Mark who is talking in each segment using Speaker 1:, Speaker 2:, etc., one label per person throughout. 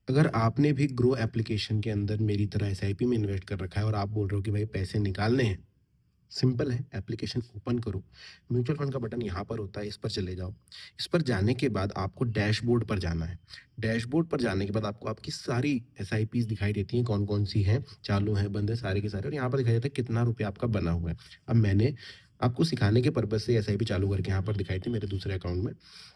Speaker 1: अगर आपने भी ग्रो एप्लीकेशन के अंदर मेरी तरह एसआईपी में इन्वेस्ट कर रखा है और आप बोल रहे हो कि भाई पैसे निकालने हैं, सिंपल है, एप्लीकेशन ओपन करो, म्यूचुअल फंड का बटन यहाँ पर होता है, इस पर चले जाओ। इस पर जाने के बाद आपको डैशबोर्ड पर जाना है। डैशबोर्ड पर जाने के बाद आपको आपकी सारी एसआईपीज़ दिखाई देती हैं, कौन-कौन सी हैं, चालू हैं, बंद है, सारे के सारे, और यहाँ पर दिखाई देता है कितना रुपया आपका बना हुआ है। अब मैंने आपको सिखाने के पर्पज़ से एसआईपी चालू करके यहाँ पर दिखाई थी मेरे दूसरे अकाउंट में,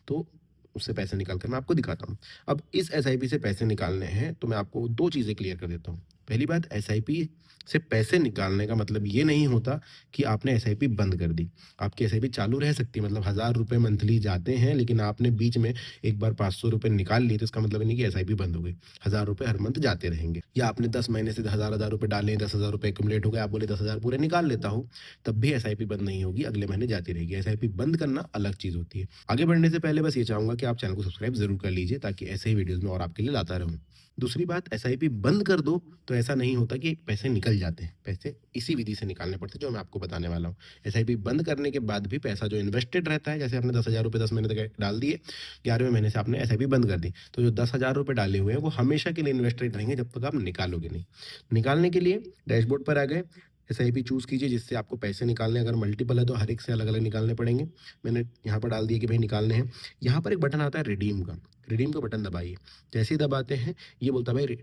Speaker 1: तो उससे पैसे निकाल कर मैं आपको दिखाता हूँ। अब इस एसआईपी से पैसे निकालने हैं, तो मैं आपको 2 चीज़ें क्लियर कर देता हूँ। पहली बात, एसआईपी से पैसे निकालने का मतलब ये नहीं होता कि आपने एसआईपी बंद कर दी। आपकी एसआईपी चालू रह सकती है, मतलब ₹1000 मंथली जाते हैं, लेकिन आपने बीच में एक बार ₹500 निकाल लिए, तो इसका मतलब ये नहीं कि एसआईपी बंद हो गई। ₹1000 हर मंथ जाते रहेंगे। या आपने 10 महीने से हज़ार-हज़ार रुपए डाले हैं, ₹10,000 एक्युमुलेट हो गए, आप बोले 10,000 पूरे निकाल लेता हूँ, तब भी एसआईपी बंद नहीं होगी, अगले महीने जाती रहेगी। एसआईपी बंद करना अलग चीज़ होती है। आगे बढ़ने से पहले बस ये चाहूँगा कि आप चैनल को सब्सक्राइब ज़रूर कर लीजिए, ताकि ऐसे ही वीडियोज़ मैं और आपके लिए लाता रहूँ। दूसरी बात, एसआईपी बंद कर दो तो ऐसा नहीं होता कि पैसे निकल जाते हैं। पैसे इसी विधि से निकालने पड़ते हैं जो मैं आपको बताने वाला हूँ। एसआईपी बंद करने के बाद भी पैसा जो इन्वेस्टेड रहता है, जैसे आपने ₹10,000 10 महीने तक डाल दिए, 11वें महीने से आपने एसआईपी बंद कर दी, तो जो ₹10,000 डाले हुए हैं वो हमेशा के लिए इन्वेस्टेड रहेंगे जब तक आप निकालोगे नहीं। निकालने के लिए डैशबोर्ड पर आ गए, एसआईपी चूज़ कीजिए जिससे आपको पैसे निकालने हैं। अगर मल्टीपल है तो हर एक से अलग-अलग निकालने पड़ेंगे। मैंने यहाँ पर डाल दिया कि भाई निकालने हैं। यहाँ पर एक बटन आता है रिडीम का, रिडीम का बटन दबाइए। जैसे ही दबाते हैं, ये बोलता है भाई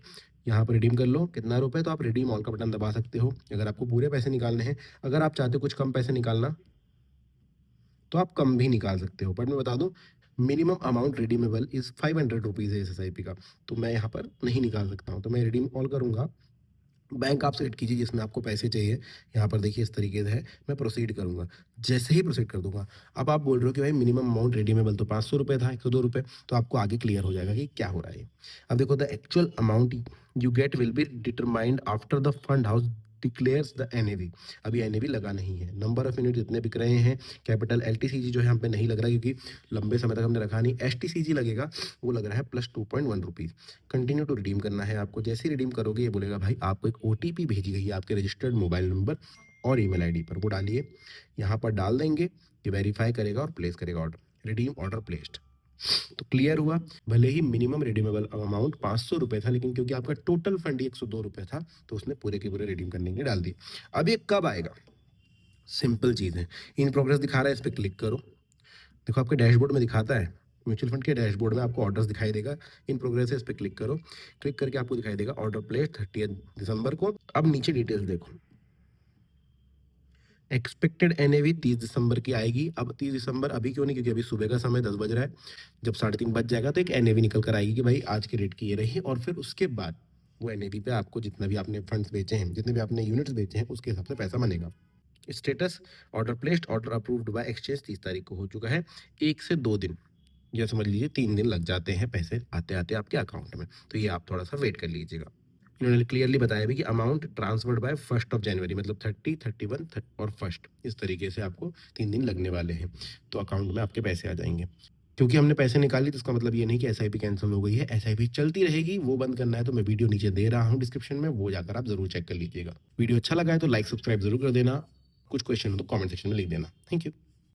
Speaker 1: यहाँ पर रिडीम कर लो, कितना रुपए, तो आप रिडीम ऑल का बटन दबा सकते हो अगर आपको पूरे पैसे निकालने हैं। अगर आप चाहते हो कुछ कम पैसे निकालना, तो आप कम भी निकाल सकते हो, बट मैं बता दूं, मिनिमम अमाउंट रिडीमेबल इज ₹500 है इस एसआईपी का, तो मैं यहाँ पर नहीं निकाल सकता हूँ, तो मैं रिडीम ऑल करूंगा। बैंक आप सेलेक्ट कीजिए जिसमें आपको पैसे चाहिए। यहाँ पर देखिए इस तरीके से है, मैं प्रोसीड करूँगा। जैसे ही प्रोसीड कर दूँगा, अब आप बोल रहे हो कि भाई मिनिमम अमाउंट रिडीमेबल तो ₹500 था, ₹102, तो आपको आगे क्लियर हो जाएगा कि क्या हो रहा है ये। अब देखो, the actual amount you get will be determined after the fund house declares the NAV. अभी एनएवी लगा नहीं है, नंबर ऑफ यूनिट जितने बिक रहे हैं, कैपिटल एलटीसीजी जो है हम पे नहीं लग रहा है क्योंकि लंबे समय तक हमने रखा नहीं। एसटीसीजी लगेगा, वो लग रहा है प्लस ₹2.1। कंटिन्यू टू रिडीम करना है आपको। जैसे ही रिडीम करोगे, ये बोलेगा भाई आपको एक ओटीपी भेजी गई है आपके रजिस्टर्ड मोबाइल नंबर और ईमेल आईडी पर, वो डालिए। यहाँ पर डाल देंगे, ये वेरीफाई करेगा और प्लेस करेगा ऑर्डर। रिडीम ऑर्डर प्लेस्ड, तो क्लियर हुआ। भले ही मिनिमम रिडीमेबल अमाउंट ₹500 था, लेकिन क्योंकि आपका टोटल फंड ही ₹102 था, तो उसने पूरे के पूरे रिडीम करने के लिए डाल दिए। अब ये कब आएगा? सिंपल चीज़ है, इन प्रोग्रेस दिखा रहा है, इस पर क्लिक करो। देखो आपके डैशबोर्ड में दिखाता है, म्यूचुअल फंड के डैशबोर्ड में आपको ऑर्डर्स दिखाई देगा। इन प्रोग्रेस है, इस पे क्लिक करो। क्लिक करके आपको दिखाई देगा ऑर्डर प्लेस 30 दिसंबर को। अब नीचे डिटेल्स देखो, एक्सपेक्टेड एनएवी 30 दिसंबर की आएगी। अब 30 दिसंबर अभी क्यों नहीं, क्योंकि अभी सुबह का समय 10 बज रहा है। जब 3:30 बज जाएगा तो एक एनएवी निकल कर आएगी कि भाई आज के रेट की ये रही, और फिर उसके बाद वो एनएवी पे आपको जितना भी आपने फंड्स बेचे हैं, जितने भी आपने यूनिट्स बेचे हैं, उसके हिसाब से पैसा बनेगा। Status, order placed, order approved by exchange 30 तारीख को हो चुका है। 1 से 2 दिन, या समझ लीजिए 3 दिन लग जाते हैं पैसे आते-आते आपके अकाउंट में, तो ये आप थोड़ा-सा वेट कर लीजिएगा। इन्होंने क्लियरली बताया भी कि अमाउंट ट्रांसफर्ड बाय 1 जनवरी, मतलब 30, 31 और 1, इस तरीके से आपको 3 दिन लगने वाले हैं, तो अकाउंट में आपके पैसे आ जाएँगे। क्योंकि हमने पैसे निकाल लिए, तो इसका मतलब ये नहीं कि एसआईपी कैंसल हो गई है, एसआईपी चलती रहेगी। वो बंद करना है तो मैं वीडियो नीचे दे रहा हूँ डिस्क्रिप्शन में, वो जाकर आप ज़रूर चेक कर लीजिएगा। वीडियो अच्छा लगा है तो लाइक, सब्सक्राइब ज़रूर कर देना। कुछ क्वेश्चन हो तो कमेंट सेक्शन में लिख देना। Thank you.